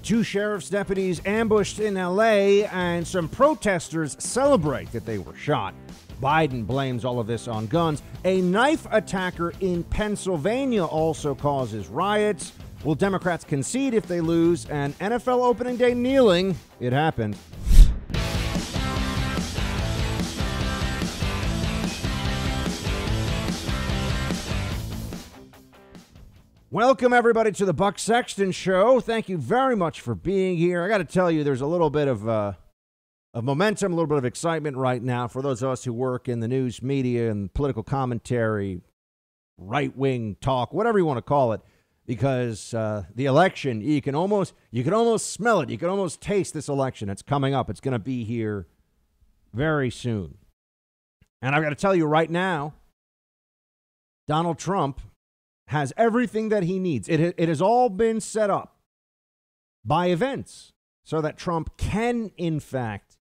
Two sheriff's deputies ambushed in L.A., and some protesters celebrate that they were shot. Biden blames all of this on guns. A knife attacker in Pennsylvania also causes riots. Will Democrats concede if they lose? And NFL opening day kneeling. It happened. Welcome, everybody, to the Buck Sexton Show. Thank you very much for being here. I got to tell you, there's a little bit of momentum, a little bit of excitement right now for those of us who work in the news media and political commentary, right-wing talk, whatever you want to call it, because the election, you can almost smell it. You can almost taste this election. It's coming up. It's going to be here very soon. And I've got to tell you right now, Donald Trump has everything that he needs. It has all been set up by events so that Trump can, in fact,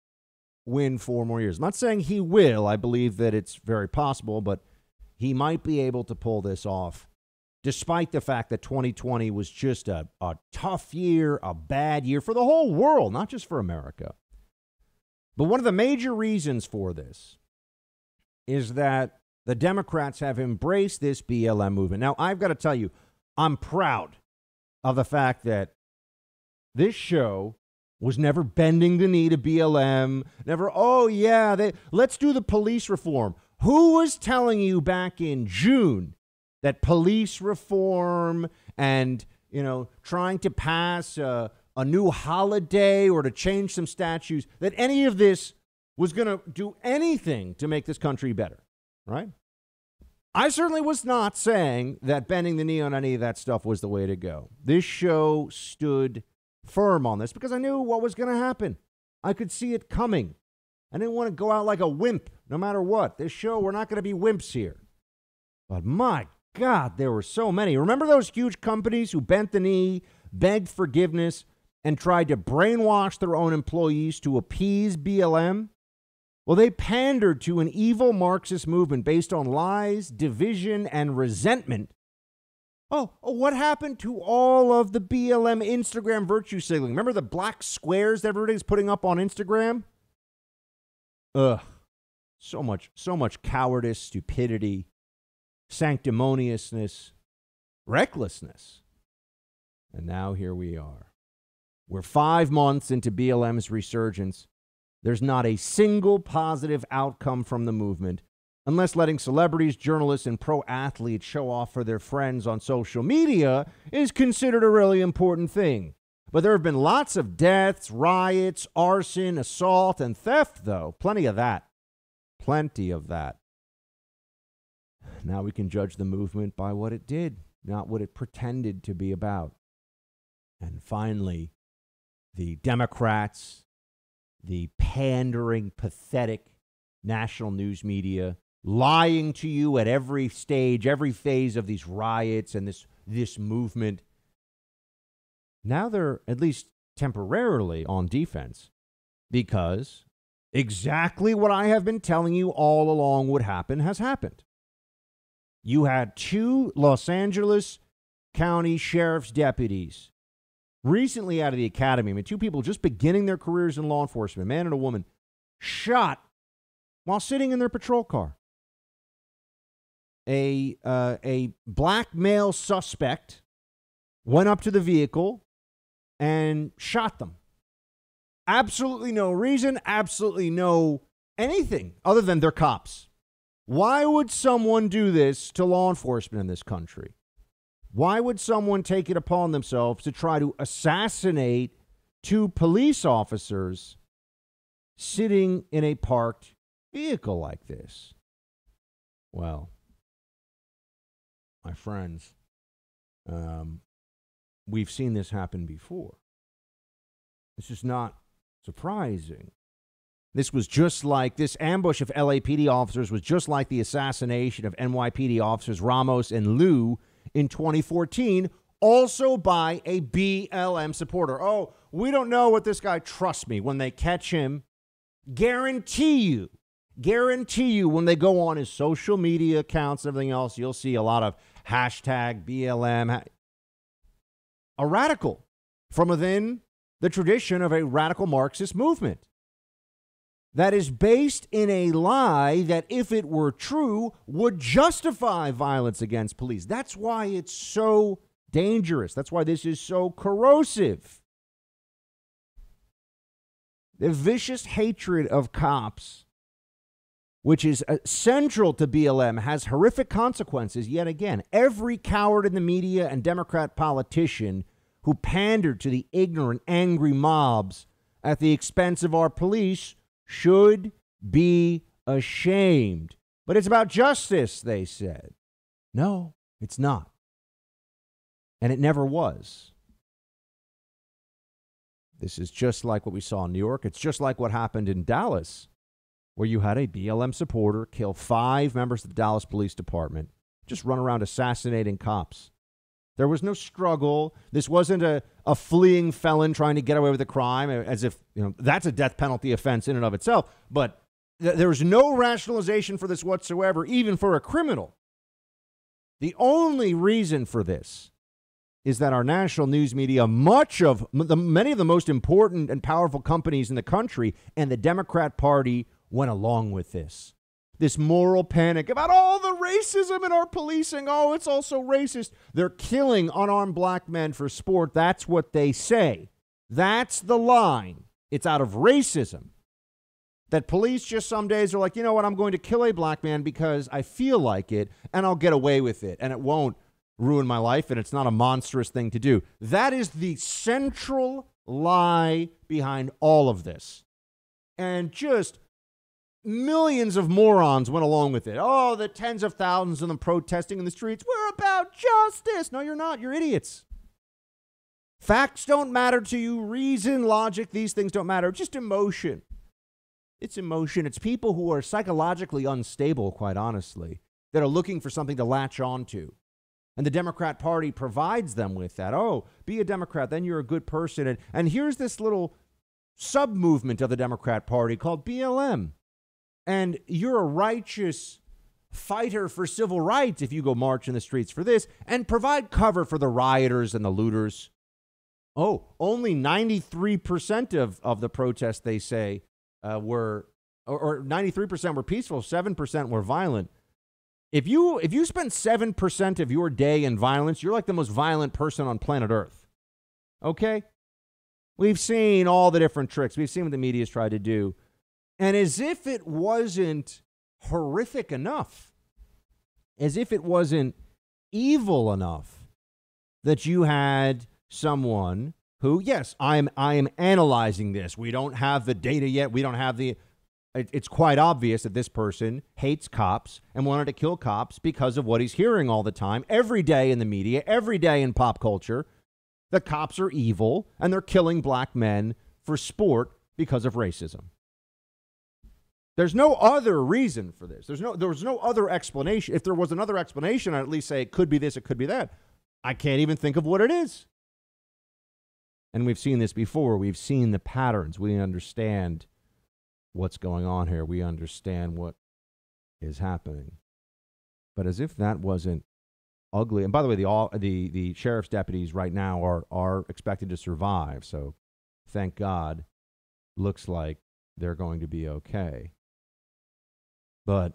win 4 more years. I'm not saying he will. I believe that it's very possible, but he might be able to pull this off, despite the fact that 2020 was just a tough year, a bad year for the whole world, not just for America. But one of the major reasons for this is that the Democrats have embraced this BLM movement. Now, I've got to tell you, I'm proud of the fact that this show was never bending the knee to BLM, never, let's do the police reform. Who was telling you back in June that police reform and, trying to pass a new holiday or to change some statutes, that any of this was going to do anything to make this country better? Right? I certainly was not saying that bending the knee on any of that stuff was the way to go. This show stood firm on this because I knew what was going to happen. I could see it coming. I didn't want to go out like a wimp, no matter what. This show, we're not going to be wimps here. But my God, there were so many. Remember those huge companies who bent the knee, begged forgiveness, and tried to brainwash their own employees to appease BLM? Well, they pandered to an evil Marxist movement based on lies, division, and resentment. Oh, what happened to all of the BLM Instagram virtue signaling? Remember the black squares that everybody's putting up on Instagram? So much cowardice, stupidity, sanctimoniousness, recklessness. And now here we are. We're 5 months into BLM's resurgence. There's not a single positive outcome from the movement, unless letting celebrities, journalists, and pro athletes show off for their friends on social media is considered a really important thing. But there have been lots of deaths, riots, arson, assault, and theft, though. Plenty of that. Plenty of that. Now we can judge the movement by what it did, not what it pretended to be about. And finally, the Democrats, the pandering, pathetic national news media, lying to you at every stage, every phase of these riots and this movement. Now they're at least temporarily on defense because exactly what I have been telling you all along would happen has happened. You had 2 Los Angeles County Sheriff's deputies recently out of the academy. 2 people just beginning their careers in law enforcement, a man and a woman, shot while sitting in their patrol car. A black male suspect went up to the vehicle and shot them. Absolutely no reason, absolutely no anything other than they're cops. Why would someone do this to law enforcement in this country? Why would someone take it upon themselves to try to assassinate 2 police officers sitting in a parked vehicle like this? Well, my friends, we've seen this happen before. This is not surprising. This ambush of LAPD officers was just like the assassination of NYPD officers Ramos and Liu in 2014, also by a BLM supporter. Oh, we don't know what this guy, trust me, when they catch him, guarantee you when they go on his social media accounts and everything else, you'll see a lot of hashtag BLM. A radical from within the tradition of a radical Marxist movement that is based in a lie that, if it were true, would justify violence against police. That's why it's so dangerous. That's why this is so corrosive. The vicious hatred of cops, which is central to BLM, has horrific consequences. Yet again, every coward in the media and Democrat politician who pandered to the ignorant, angry mobs at the expense of our police should be ashamed. But it's about justice, they said. No, it's not. And it never was. This is just like what we saw in New York. It's just like what happened in Dallas, where you had a BLM supporter kill 5 members of the Dallas Police Department, just run around assassinating cops. There was no struggle. This wasn't a fleeing felon trying to get away with a crime, as if, that's a death penalty offense in and of itself. But there was no rationalization for this whatsoever, even for a criminal. The only reason for this is that our national news media, many of the most important and powerful companies in the country, and the Democrat Party went along with this. This moral panic about all the racism in our policing. Oh, it's all so racist. They're killing unarmed black men for sport. That's what they say. That's the line. It's out of racism. That police just some days are like, you know what, I'm going to kill a black man because I feel like it, and I'll get away with it, and it won't ruin my life, and it's not a monstrous thing to do. That is the central lie behind all of this. And just millions of morons went along with it. Oh, the tens of thousands of them protesting in the streets. We're about justice. No, you're not. You're idiots. Facts don't matter to you. Reason, logic, these things don't matter. Just emotion. It's emotion. It's people who are psychologically unstable, quite honestly, that are looking for something to latch on to. And the Democrat Party provides them with that. Oh, be a Democrat, then you're a good person. And here's this little sub-movement of the Democrat Party called BLM. And you're a righteous fighter for civil rights if you go march in the streets for this and provide cover for the rioters and the looters. Oh, only 93% of the protests, they say, were 93% were peaceful, 7% were violent. If you spend 7% of your day in violence, you're like the most violent person on planet Earth. Okay? We've seen all the different tricks. We've seen what the media's tried to do. And as if it wasn't horrific enough, as if it wasn't evil enough, that you had someone who, yes, I am analyzing this. We don't have the data yet. We don't have it's quite obvious that this person hates cops and wanted to kill cops because of what he's hearing all the time, every day in the media, every day in pop culture. The cops are evil and they're killing black men for sport because of racism. There's no other reason for this. There was no other explanation. If there was another explanation, I'd at least say it could be this, it could be that. I can't even think of what it is. And we've seen this before. We've seen the patterns. We understand what's going on here. We understand what is happening. But as if that wasn't ugly. And by the way, the sheriff's deputies right now are expected to survive. So thank God. Looks like they're going to be okay. But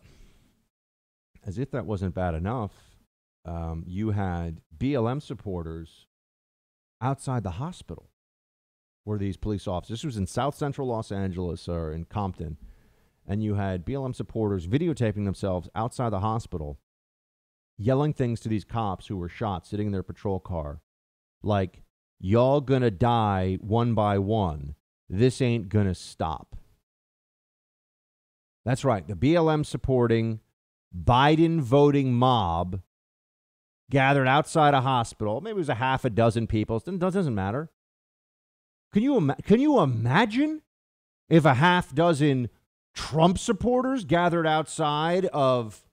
as if that wasn't bad enough, you had BLM supporters outside the hospital where these police officers, this was in South Central Los Angeles or in Compton, and you had BLM supporters videotaping themselves outside the hospital, yelling things to these cops who were shot sitting in their patrol car, like, y'all gonna die one by one. This ain't gonna stop. That's right. The BLM supporting, Biden voting mob gathered outside a hospital. Maybe it was a half a dozen people. It doesn't matter. Can you imagine if a half dozen Trump supporters gathered outside of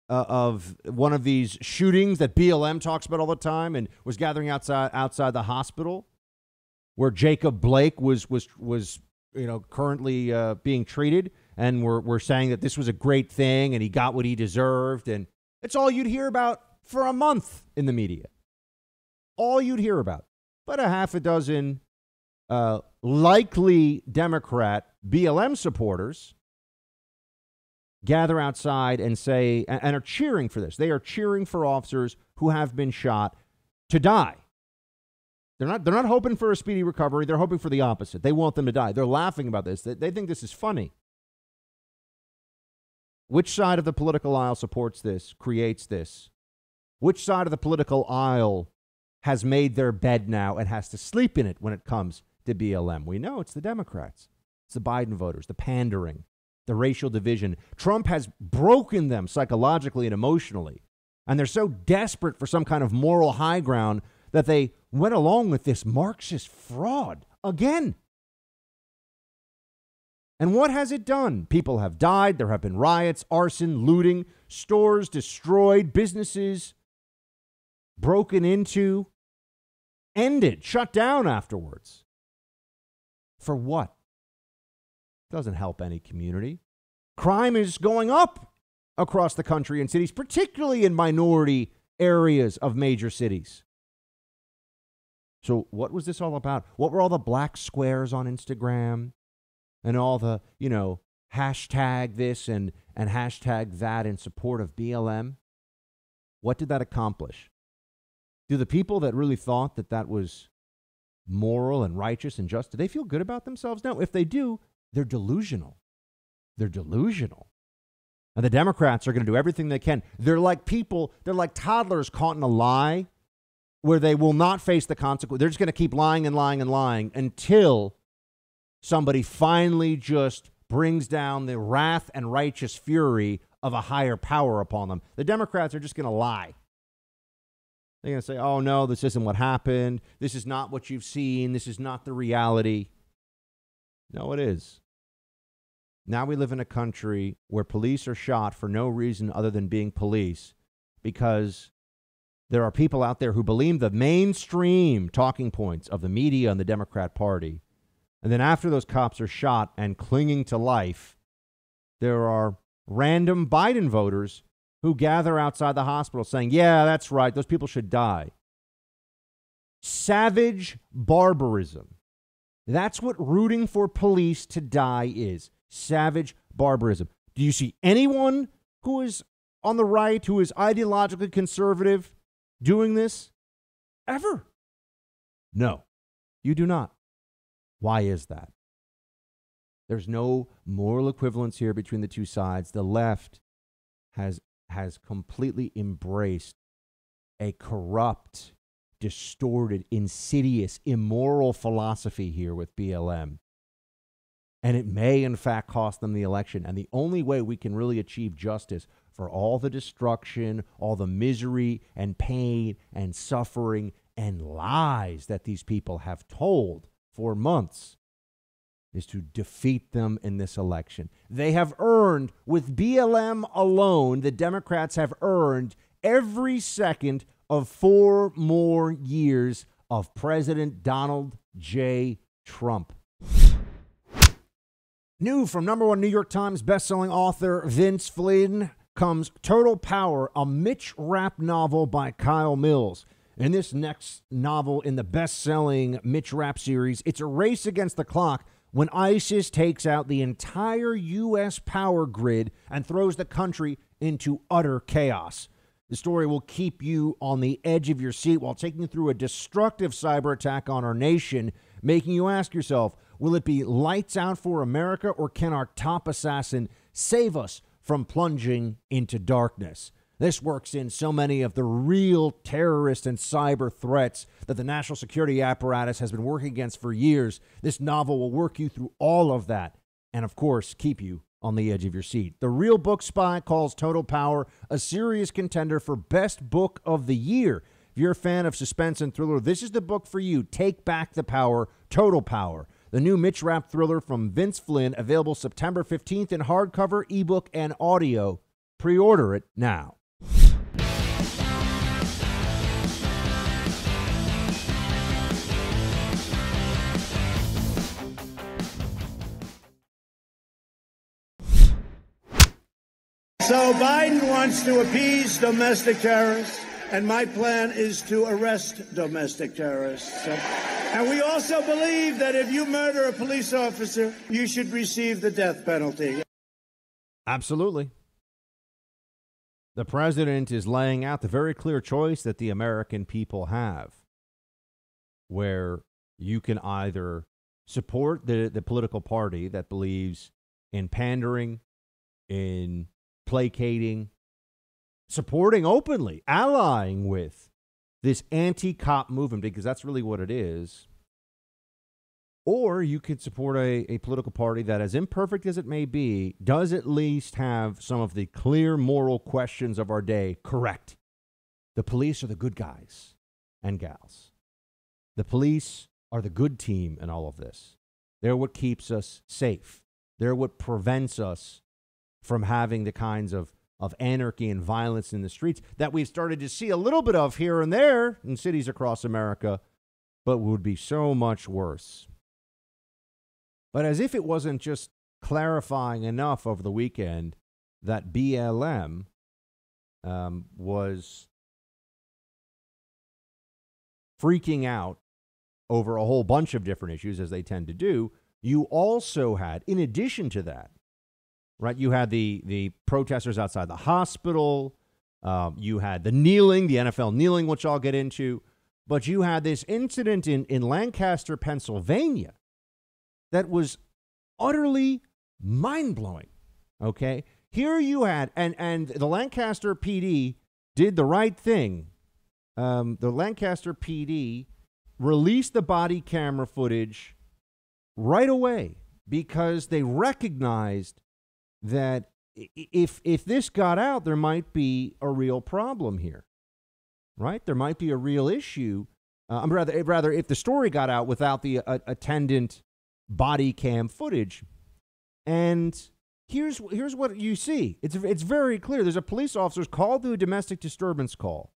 one of these shootings that BLM talks about all the time and was gathering outside the hospital where Jacob Blake was currently being treated, and we're saying that this was a great thing and he got what he deserved, and it's all you'd hear about for a month in the media. All you'd hear about. But a half a dozen likely Democrat BLM supporters gather outside and say, and are cheering for this. They are cheering for officers who have been shot to die. They're not hoping for a speedy recovery. They're hoping for the opposite. They want them to die. They're laughing about this. They think this is funny. Which side of the political aisle supports this, creates this? Which side of the political aisle has made their bed now and has to sleep in it when it comes to BLM? We know it's the Democrats. It's the Biden voters, the pandering, the racial division. Trump has broken them psychologically and emotionally. And they're so desperate for some kind of moral high ground that they went along with this Marxist fraud again. And what has it done? People have died. There have been riots, arson, looting, stores destroyed, businesses broken into, ended, shut down afterwards. For what? Doesn't help any community. Crime is going up across the country and cities, particularly in minority areas of major cities. So what was this all about? What were all the black squares on Instagram and all the, hashtag this and hashtag that in support of BLM? What did that accomplish? Do the people that really thought that that was moral and righteous and just, do they feel good about themselves? No. If they do, they're delusional. They're delusional. And the Democrats are going to do everything they can. They're like toddlers caught in a lie where they will not face the consequence. They're just going to keep lying and lying and lying until somebody finally just brings down the wrath and righteous fury of a higher power upon them. The Democrats are just going to lie. They're going to say, oh, no, this isn't what happened. This is not what you've seen. This is not the reality. No, it is. Now we live in a country where police are shot for no reason other than being police because there are people out there who believe the mainstream talking points of the media and the Democrat Party. And then after those cops are shot and clinging to life, there are random Biden voters who gather outside the hospital saying, yeah, that's right, those people should die. Savage barbarism. That's what rooting for police to die is. Savage barbarism. Do you see anyone who is on the right, who is ideologically conservative, doing this? Ever? No, you do not. Why is that? There's no moral equivalence here between the two sides. The left has completely embraced a corrupt, distorted, insidious, immoral philosophy here with BLM. And it may, in fact, cost them the election. And the only way we can really achieve justice for all the destruction, all the misery and pain and suffering and lies that these people have told for months is to defeat them in this election. They have earned, with BLM alone, the Democrats have earned every second of 4 more years of President Donald J. Trump. New from #1 New York Times bestselling author Vince Flynn comes Total Power, a Mitch Rapp novel by Kyle Mills. In this next novel in the best-selling Mitch Rapp series, it's a race against the clock when ISIS takes out the entire U.S. power grid and throws the country into utter chaos. The story will keep you on the edge of your seat while taking you through a destructive cyber attack on our nation, making you ask yourself, will it be lights out for America, or can our top assassin save us from plunging into darkness? This works in so many of the real terrorist and cyber threats that the national security apparatus has been working against for years. This novel will work you through all of that and, of course, keep you on the edge of your seat. The Real Book Spy calls Total Power a serious contender for Best Book of the Year. If you're a fan of suspense and thriller, this is the book for you. Take back the power, Total Power. The new Mitch Rapp thriller from Vince Flynn, available September 15th in hardcover, ebook, and audio. Pre-order it now. So Biden wants to appease domestic terrorists, and my plan is to arrest domestic terrorists. And we also believe that if you murder a police officer, you should receive the death penalty. Absolutely. The president is laying out the very clear choice that the American people have, where you can either support the political party that believes in pandering, in placating, supporting openly, allying with this anti-cop movement, because that's really what it is. Or you could support a political party that, as imperfect as it may be, does at least have some of the clear moral questions of our day correct. The police are the good guys and gals. The police are the good team in all of this. They're what keeps us safe. They're what prevents us from having the kinds of anarchy and violence in the streets that we've started to see a little bit of here and there in cities across America, but would be so much worse. But as if it wasn't just clarifying enough over the weekend that BLM was freaking out over a whole bunch of different issues, as they tend to do, you also had, in addition to that, right, you had the protesters outside the hospital, you had the kneeling, the NFL kneeling, which I'll get into, but you had this incident in Lancaster, Pennsylvania, that was utterly mind-blowing, okay? Here you had, and the Lancaster PD did the right thing. The Lancaster PD released the body camera footage right away because they recognized that if this got out, there might be a real problem here, right? There might be a real issue. Rather, if the story got out without the attendant body cam footage. And here's what you see. It's very clear. There's a police officer called to a domestic disturbance call.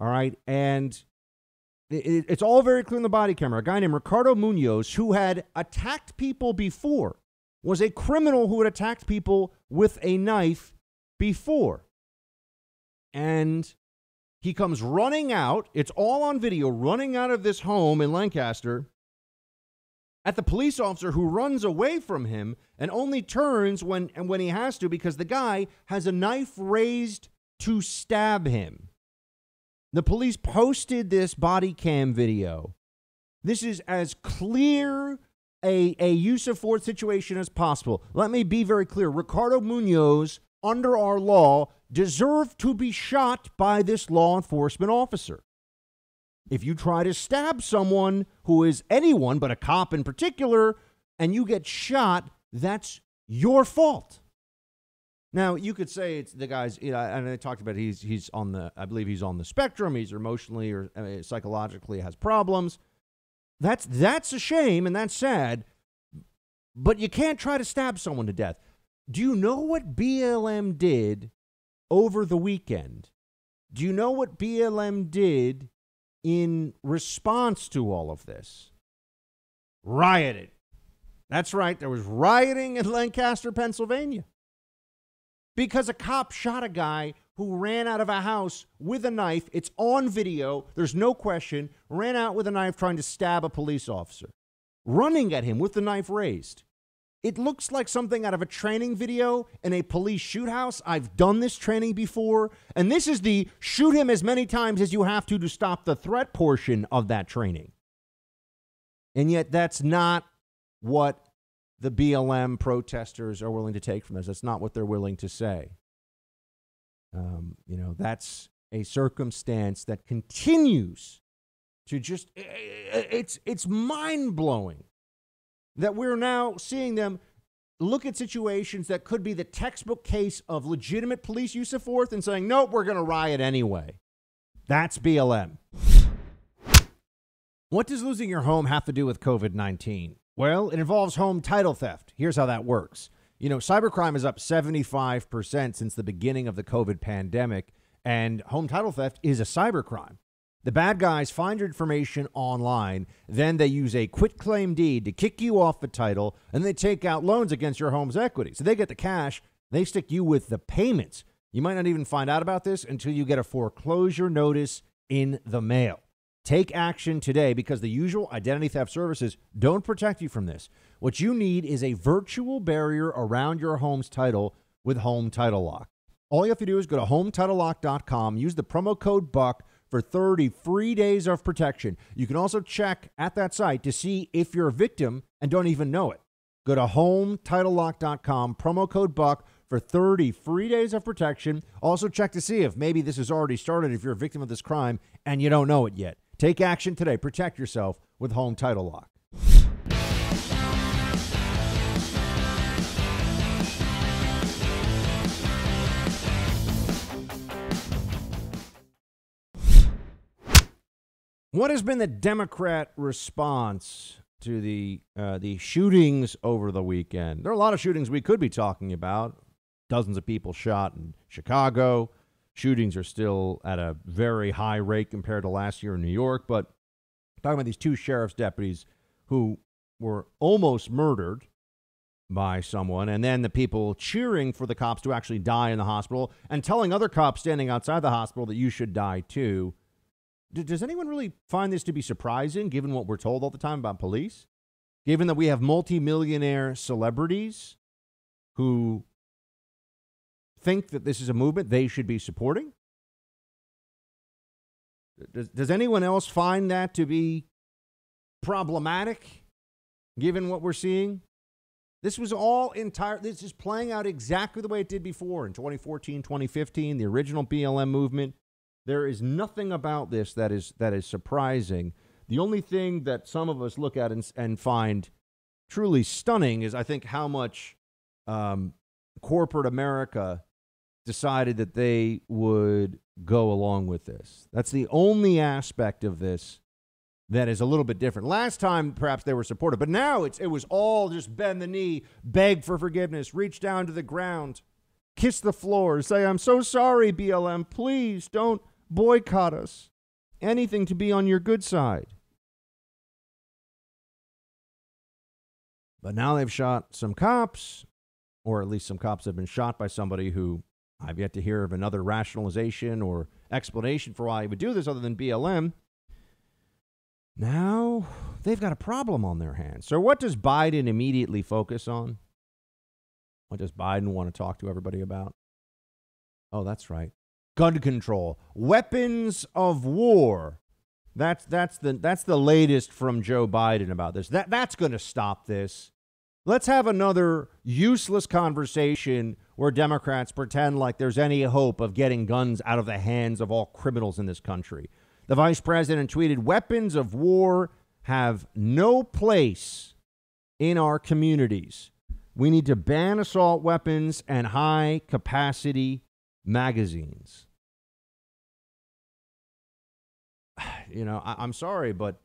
All right. And it's all very clear in the body camera. A guy named Ricardo Munoz, who had attacked people before, was a criminal who had attacked people with a knife before. And he comes running out. It's all on video, running out of this home in Lancaster at the police officer, who runs away from him and only turns when he has to, because the guy has a knife raised to stab him. The police posted this body cam video. This is as clear a use of force situation as possible. Let me be very clear. Ricardo Munoz, under our law, deserved to be shot by this law enforcement officer. If you try to stab someone who is anyone but a cop in particular, and you get shot, that's your fault. Now, you could say it's the guy's, and I talked about he's on the, I believe he's on the spectrum. He's emotionally or psychologically has problems. That's a shame and that's sad, but you can't try to stab someone to death. Do you know what BLM did over the weekend? Do you know what BLM did in response to all of this? Rioted. That's right. There was rioting in Lancaster, Pennsylvania, because a cop shot a guy who ran out of a house with a knife. It's on video. There's no question. Ran out with a knife trying to stab a police officer, running at him with the knife raised. It looks like something out of a training video in a police shoot house. I've done this training before. And this is the shoot him as many times as you have to stop the threat portion of that training. And yet that's not what the BLM protesters are willing to take from this. That's not what they're willing to say. That's a circumstance that continues to just, it's mind-blowing that we're now seeing them look at situations that could be the textbook case of legitimate police use of force and saying, nope, we're going to riot anyway. That's BLM. What does losing your home have to do with COVID-19? Well, it involves home title theft. Here's how that works. Cybercrime is up 75% since the beginning of the COVID pandemic, and home title theft is a cybercrime. The bad guys find your information online, then they use a quitclaim deed to kick you off the title, and they take out loans against your home's equity. So they get the cash, they stick you with the payments. You might not even find out about this until you get a foreclosure notice in the mail. Take action today because the usual identity theft services don't protect you from this. What you need is a virtual barrier around your home's title with Home Title Lock. All you have to do is go to HomeTitleLock.com, use the promo code BUCK for 30 free days of protection. You can also check at that site to see if you're a victim and don't even know it. Go to HomeTitleLock.com, promo code BUCK for 30 free days of protection. Also check to see if maybe this has already started if you're a victim of this crime and you don't know it yet. Take action today. Protect yourself with Home Title Lock. What has been the Democrat response to the shootings over the weekend? There are a lot of shootings we could be talking about. Dozens of people shot in Chicago. Shootings are still at a very high rate compared to last year in New York. But talking about these two sheriff's deputies who were almost murdered by someone, and then the people cheering for the cops to actually die in the hospital and telling other cops standing outside the hospital that you should die too. Does anyone really find this to be surprising, given what we're told all the time about police? Given that we have multimillionaire celebrities who think that this is a movement they should be supporting? Does anyone else find that to be problematic, given what we're seeing? This was all this is playing out exactly the way it did before in 2014, 2015, the original BLM movement. There is nothing about this that is surprising. The only thing that some of us look at and find truly stunning is, I think, how much corporate America decided that they would go along with this. That's the only aspect of this that is a little bit different. Last time, perhaps they were supportive, but now it was all just bend the knee, beg for forgiveness, reach down to the ground, kiss the floor, say, "I'm so sorry, BLM. Please don't boycott us. Anything to be on your good side." But now they've shot some cops, or at least some cops have been shot by somebody who I've yet to hear of another rationalization or explanation for why he would do this other than BLM. Now they've got a problem on their hands. So what does Biden immediately focus on? What does Biden want to talk to everybody about? Oh, that's right. Gun control, weapons of war. That's the latest from Joe Biden about this. That's going to stop this. Let's have another useless conversation where Democrats pretend like there's any hope of getting guns out of the hands of all criminals in this country. The vice president tweeted, "Weapons of war have no place in our communities. We need to ban assault weapons and high-capacity magazines." You know, I'm sorry, but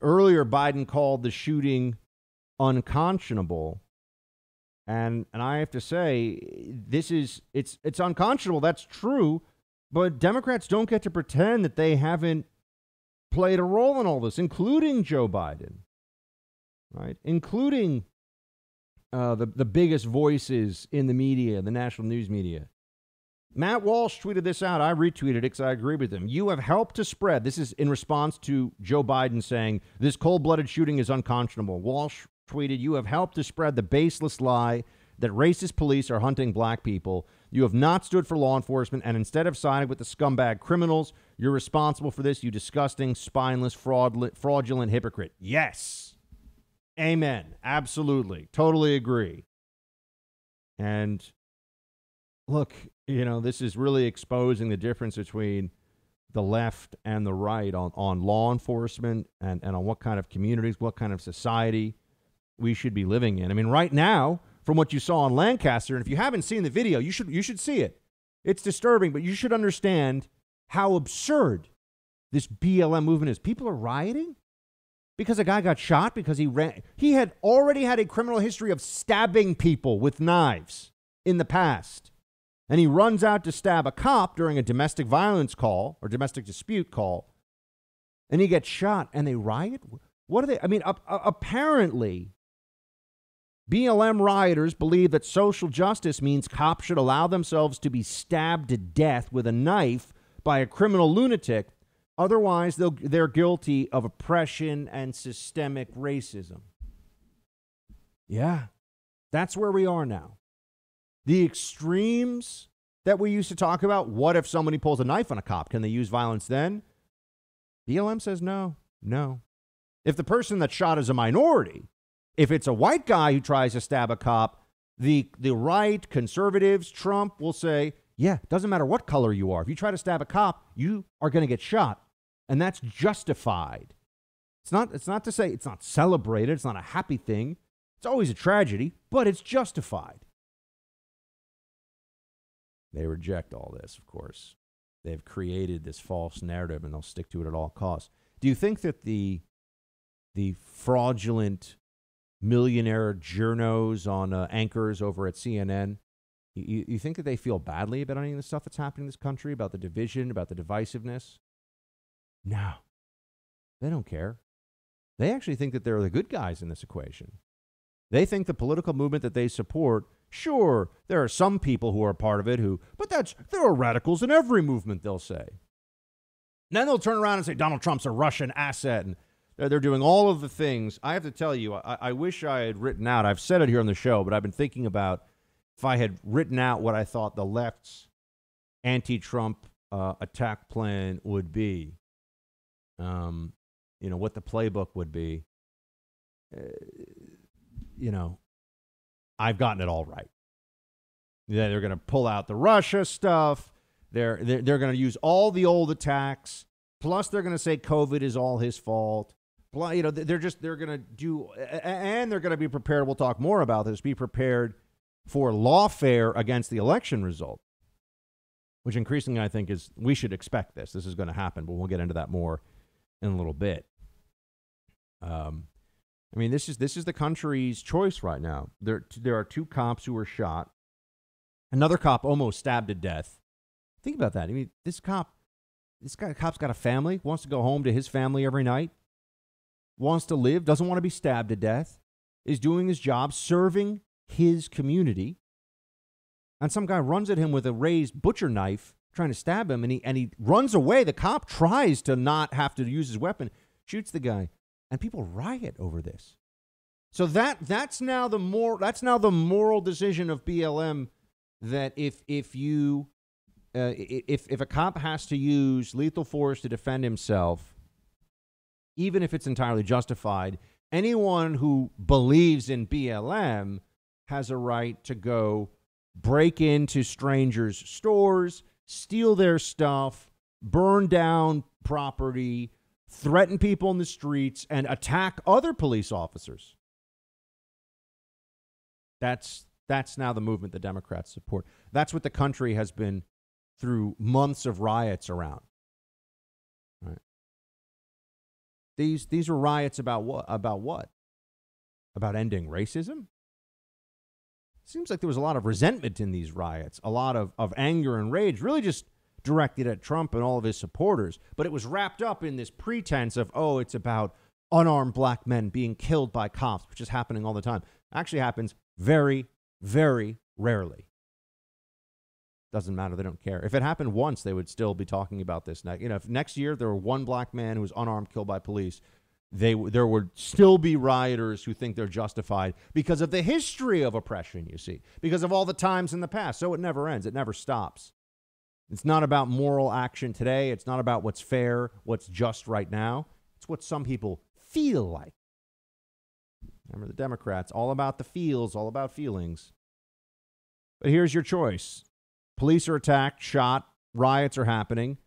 earlier Biden called the shooting unconscionable. And I have to say, it's unconscionable. That's true. But Democrats don't get to pretend that they haven't played a role in all this, including Joe Biden, right? Including the biggest voices in the media, the national news media. Matt Walsh tweeted this out. I retweeted it because I agree with him. "You have helped to spread." This is in response to Joe Biden saying this cold-blooded shooting is unconscionable. Walsh tweeted, "You have helped to spread the baseless lie that racist police are hunting black people. You have not stood for law enforcement, and instead of siding with the scumbag criminals, you're responsible for this, you disgusting, spineless, fraudulent hypocrite." Yes. Amen. Absolutely. Totally agree. And look, you know, this is really exposing the difference between the left and the right on law enforcement and on what kind of communities, what kind of society we should be living in. I mean, right now, from what you saw in Lancaster, and if you haven't seen the video, you should see it. It's disturbing, but you should understand how absurd this BLM movement is. People are rioting because a guy got shot because he had already had a criminal history of stabbing people with knives in the past. And he runs out to stab a cop during a domestic violence call or domestic dispute call, and he gets shot, and they riot? What are they? I mean, apparently, BLM rioters believe that social justice means cops should allow themselves to be stabbed to death with a knife by a criminal lunatic Otherwise, they're guilty of oppression and systemic racism. Yeah, that's where we are now. The extremes that we used to talk about, what if somebody pulls a knife on a cop? Can they use violence then? BLM says no. If the person that's shot is a minority, if it's a white guy who tries to stab a cop, the right, conservatives, Trump will say, yeah, it doesn't matter what color you are. If you try to stab a cop, you are going to get shot. And that's justified. It's not to say it's not celebrated. It's not a happy thing. It's always a tragedy, but it's justified. They reject all this, of course. They've created this false narrative, and they'll stick to it at all costs. Do you think that the fraudulent millionaire journos on anchors over at CNN, you think that they feel badly about any of the stuff that's happening in this country, about the division, about the divisiveness? No, they don't care. They actually think that they're the good guys in this equation. They think the political movement that they support, sure, there are some people who are part of it but there are radicals in every movement, they'll say. And then they'll turn around and say Donald Trump's a Russian asset, and they're doing all of the things. I have to tell you, I wish I had written out, I've said it here on the show, but I've been thinking about if I had written out what I thought the left's anti-Trump attack plan would be, what the playbook would be. I've gotten it all right. Yeah, they're going to pull out the Russia stuff. They're going to use all the old attacks. Plus, they're going to say COVID is all his fault. They're going to do, and they're going to be prepared. We'll talk more about this. Be prepared for lawfare against the election result, which increasingly I think we should expect this. This is going to happen, but we'll get into that more in a little bit. This is the country's choice right now. There are two cops who were shot. Another cop almost stabbed to death. Think about that. This cop's got a family, wants to go home to his family every night, wants to live, doesn't want to be stabbed to death, is doing his job, serving his community. And some guy runs at him with a raised butcher knife, trying to stab him, and he runs away. The cop tries to not have to use his weapon, shoots the guy. And people riot over this. So that's now the moral decision of BLM, that if a cop has to use lethal force to defend himself, even if it's entirely justified, anyone who believes in BLM has a right to go break into strangers' stores, steal their stuff, burn down property, threaten people in the streets, and attack other police officers. That's now the movement the Democrats support. That's what the country has been through months of riots around. Right. These are riots about what? About ending racism? Seems like there was a lot of resentment in these riots, a lot of anger and rage, really just directed at Trump and all of his supporters. But it was wrapped up in this pretense of, it's about unarmed black men being killed by cops, which is happening all the time. Actually happens very, very rarely. Doesn't matter. They don't care. If it happened once, they would still be talking about this. If next year there were one black man who was unarmed killed by police, there would still be rioters who think they're justified because of the history of oppression, you see, because of all the times in the past. So it never ends. It never stops. It's not about moral action today. It's not about what's fair, what's just right now. It's what some people feel like. Remember, the Democrats, all about the feels, all about feelings. But here's your choice. Police are attacked, shot, riots are happening.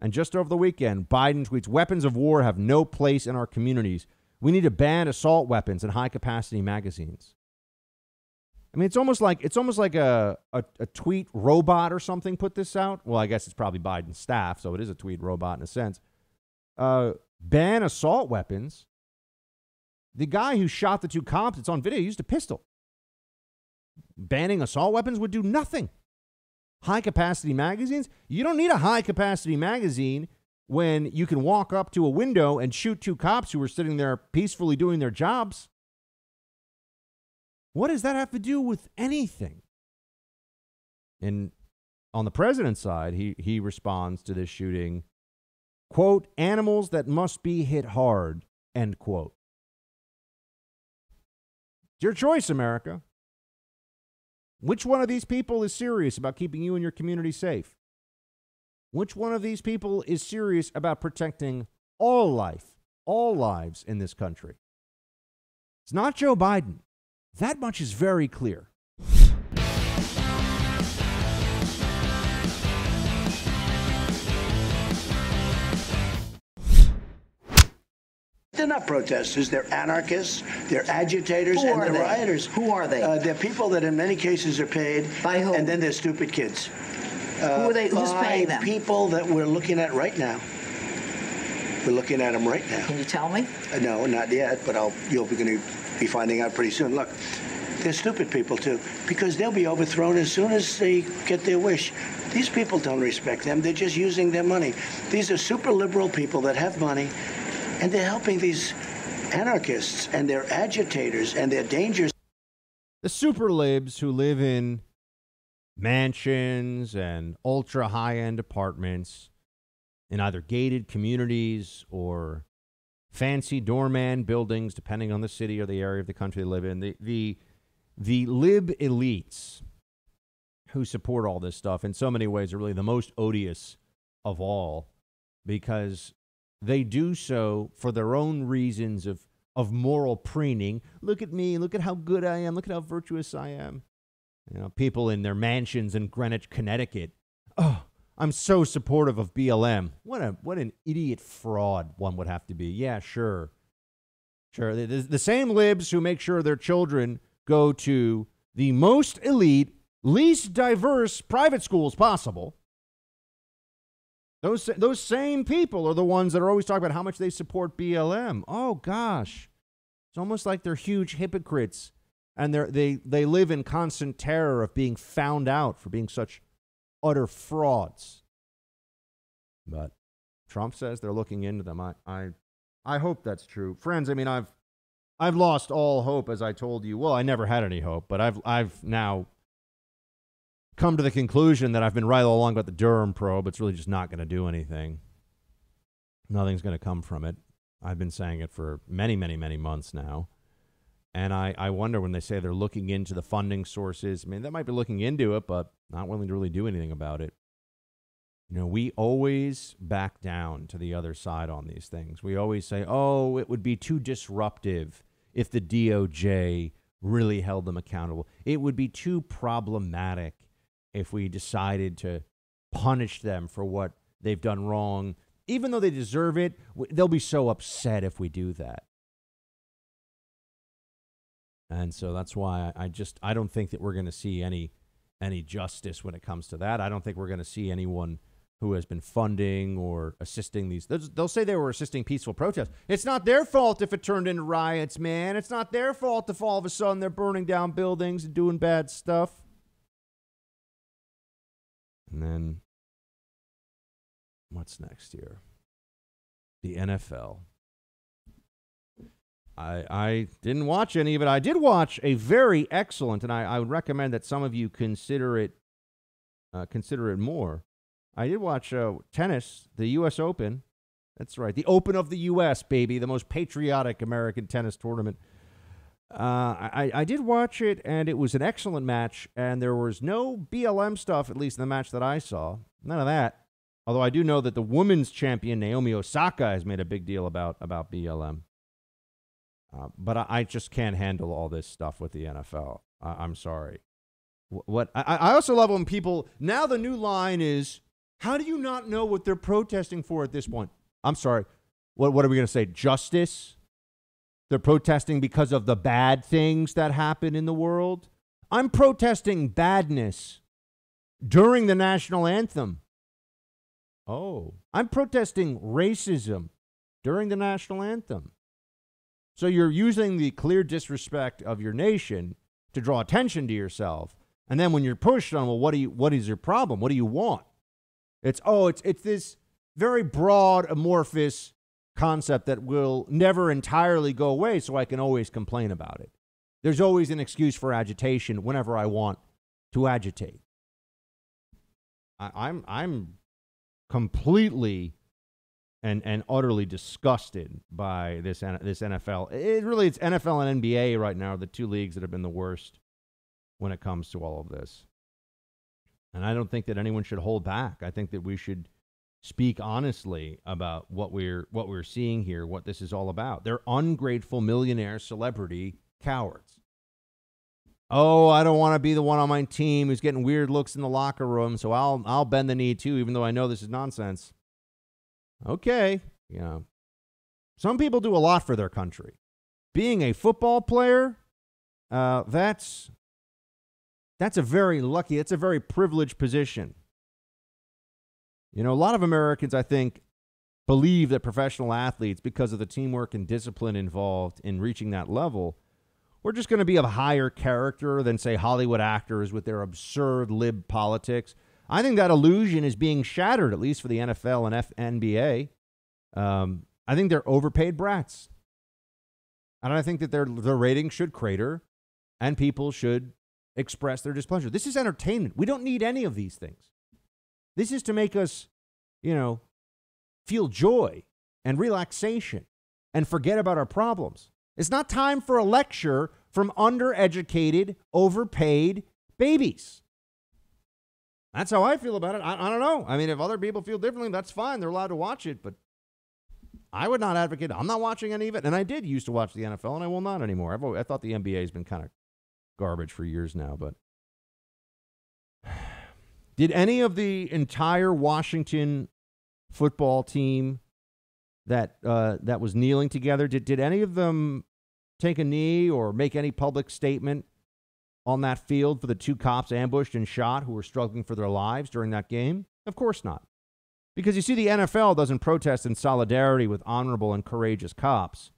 And just over the weekend, Biden tweets, weapons of war have no place in our communities. We need to ban assault weapons and high-capacity magazines. It's almost like a tweet robot or something put this out. Well, I guess it's probably Biden's staff, so it is a tweet robot in a sense. Ban assault weapons. The guy who shot the two cops, it's on video, used a pistol. Banning assault weapons would do nothing. High-capacity magazines? You don't need a high-capacity magazine when you can walk up to a window and shoot two cops who are sitting there peacefully doing their jobs. What does that have to do with anything? And on the president's side, he responds to this shooting quote, animals that must be hit hard, end quote. It's your choice, America. Which one of these people is serious about keeping you and your community safe? Which one of these people is serious about protecting all life, all lives in this country? It's not Joe Biden. That much is very clear. They're not protesters. They're anarchists. They're agitators, Who and are they're they? rioters. Who are they? They're people that in many cases are paid. By whom? And then they're stupid kids. Who are they? Who's paying them? People that we're looking at right now. We're looking at them right now. Can you tell me? No, not yet, but you'll be going to be finding out pretty soon. Look, they're stupid people, too, because they'll be overthrown as soon as they get their wish. These people don't respect them. They're just using their money. These are super liberal people that have money, and they're helping these anarchists, and they're agitators, and they're dangerous. The super libs who live in mansions and ultra high-end apartments in either gated communities or fancy doorman buildings, depending on the city or the area of the country they live in. The lib elites who support all this stuff in so many ways are really the most odious of all, because they do so for their own reasons of moral preening. Look at me. Look at how good I am. Look at how virtuous I am. You know, people in their mansions in Greenwich, Connecticut. Oh, I'm so supportive of BLM. What an idiot fraud one would have to be. Yeah, sure. Sure. The same libs who make sure their children go to the most elite, least diverse private schools possible. Those same people are the ones that are always talking about how much they support BLM. Oh, gosh. It's almost like they're huge hypocrites, and they live in constant terror of being found out for being such utter frauds. But Trump says they're looking into them. I hope that's true. Friends, I mean, I've lost all hope, as I told you. Well, I never had any hope, but I've now come to the conclusion that I've been right all along about the Durham probe. It's really just not going to do anything. Nothing's going to come from it. I've been saying it for many, many, many months now. And I wonder when they say they're looking into the funding sources. I mean, they might be looking into it, but not willing to really do anything about it. You know, we always back down to the other side on these things. We always say, oh, it would be too disruptive if the DOJ really held them accountable. It would be too problematic if we decided to punish them for what they've done wrong. Even though they deserve it, they'll be so upset if we do that. And so that's why I don't think that we're going to see any justice when it comes to that. I don't think we're going to see anyone who has been funding or assisting these. They'll say they were assisting peaceful protests. It's not their fault if it turned into riots, man. It's not their fault if all of a sudden they're burning down buildings and doing bad stuff. And then what's next here? The NFL. I didn't watch any of it. I did watch a very excellent, and I would recommend that some of you consider it more. I did watch tennis, the U.S. Open. That's right, the Open of the U.S., baby, the most patriotic American tennis tournament. I did watch it, and it was an excellent match, and there was no BLM stuff, at least in the match that I saw. None of that. Although I do know that the women's champion, Naomi Osaka, has made a big deal about BLM. But I just can't handle all this stuff with the NFL. I'm sorry. I also love when people, now the new line is, how do you not know what they're protesting for at this point? I'm sorry. What are we going to say? Justice? They're protesting because of the bad things that happen in the world? I'm protesting badness during the national anthem. Oh, I'm protesting racism during the national anthem. So you're using the clear disrespect of your nation to draw attention to yourself. And then when you're pushed on, well, what is your problem? What do you want? It's this very broad, amorphous concept that will never entirely go away, so I can always complain about it. There's always an excuse for agitation whenever I want to agitate. I'm completely and utterly disgusted by this NFL. It's NFL and NBA right now are the two leagues that have been the worst when it comes to all of this. And I don't think that anyone should hold back. I think that we should speak honestly about what we're seeing here, what this is all about. They're ungrateful millionaire celebrity cowards. Oh, I don't want to be the one on my team who's getting weird looks in the locker room, so I'll bend the knee too, even though I know this is nonsense. Okay, some people do a lot for their country. Being a football player, that's a very privileged position. A lot of Americans, I think, believe that professional athletes, because of the teamwork and discipline involved in reaching that level, we're just going to be of higher character than, say, Hollywood actors with their absurd lib politics. I think that illusion is being shattered, at least for the NFL and NBA. I think they're overpaid brats. And I think that their ratings should crater and people should express their displeasure. This is entertainment. We don't need any of these things. This is to make us, feel joy and relaxation and forget about our problems. It's not time for a lecture from undereducated, overpaid babies. That's how I feel about it. I don't know. I mean, if other people feel differently, that's fine. They're allowed to watch it, but I would not advocate. I'm not watching any of it. And I did used to watch the NFL, and I will not anymore. I thought the NBA has been kind of garbage for years now, but did any of the entire Washington football team that was kneeling together, did any of them take a knee or make any public statement on that field for the two cops ambushed and shot who were struggling for their lives during that game? Of course not. Because you see, the NFL doesn't protest in solidarity with honorable and courageous cops,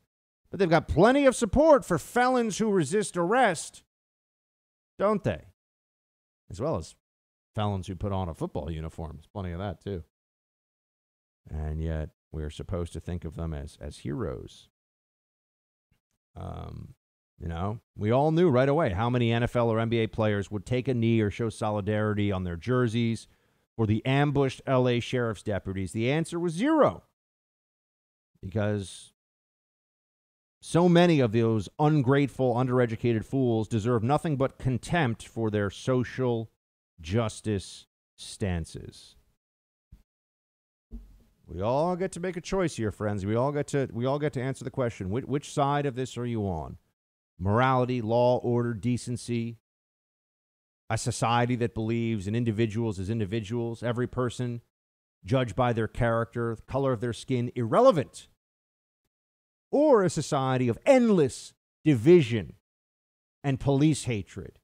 but they've got plenty of support for felons who resist arrest, don't they? As well as felons who put on a football uniform. There's plenty of that, too. And yet, we're supposed to think of them as heroes. We all knew right away how many NFL or NBA players would take a knee or show solidarity on their jerseys for the ambushed LA sheriff's deputies. The answer was zero. Because so many of those ungrateful, undereducated fools deserve nothing but contempt for their social justice stances. We all get to make a choice here, friends. We all get to answer the question: which side of this are you on? Morality, law, order, decency. A society that believes in individuals as individuals, every person judged by their character, the color of their skin, irrelevant. Or a society of endless division and police hatred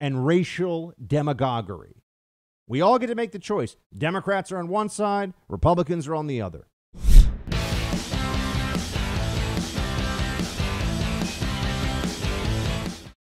and racial demagoguery. We all get to make the choice. Democrats are on one side, Republicans are on the other.